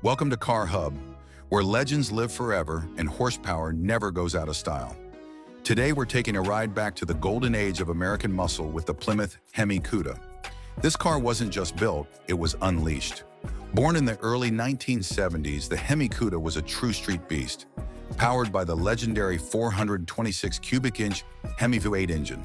Welcome to Car Hub, where legends live forever and horsepower never goes out of style. Today we're taking a ride back to the golden age of American muscle with the Plymouth HEMI Cuda. This car wasn't just built, it was unleashed. Born in the early 1970s, the HEMI Cuda was a true street beast, powered by the legendary 426 cubic inch HEMI V8 engine.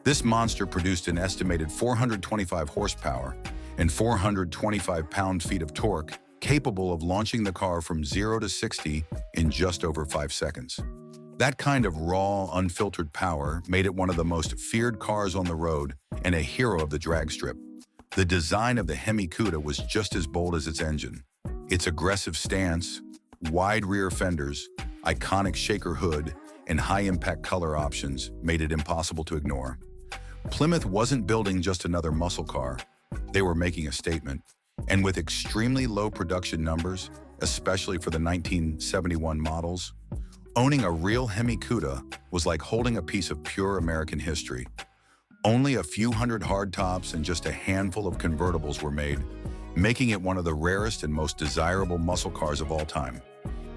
This monster produced an estimated 425 horsepower and 425 pound-feet of torque, capable of launching the car from 0 to 60 in just over 5 seconds. That kind of raw, unfiltered power made it one of the most feared cars on the road and a hero of the drag strip. The design of the HEMI Cuda was just as bold as its engine. Its aggressive stance, wide rear fenders, iconic shaker hood, and high-impact color options made it impossible to ignore. Plymouth wasn't building just another muscle car. They were making a statement. And with extremely low production numbers, especially for the 1971 models, owning a real HEMI Cuda was like holding a piece of pure American history. Only a few hundred hardtops and just a handful of convertibles were made, making it one of the rarest and most desirable muscle cars of all time.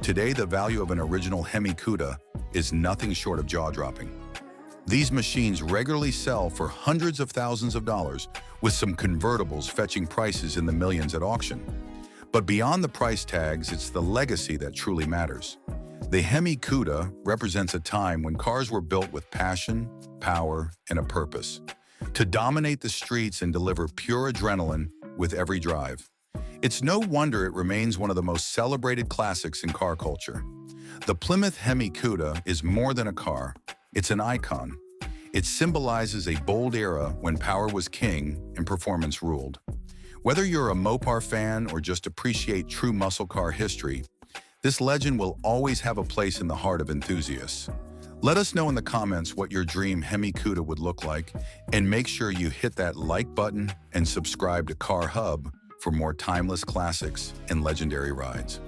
Today, the value of an original HEMI Cuda is nothing short of jaw-dropping. These machines regularly sell for hundreds of thousands of dollars, with some convertibles fetching prices in the millions at auction. But beyond the price tags, it's the legacy that truly matters. The HEMI Cuda represents a time when cars were built with passion, power, and a purpose, to dominate the streets and deliver pure adrenaline with every drive. It's no wonder it remains one of the most celebrated classics in car culture. The Plymouth HEMI Cuda is more than a car. It's an icon. It symbolizes a bold era when power was king and performance ruled. Whether you're a Mopar fan or just appreciate true muscle car history, this legend will always have a place in the heart of enthusiasts. Let us know in the comments what your dream HEMI Cuda would look like, and make sure you hit that like button and subscribe to Car Hub for more timeless classics and legendary rides.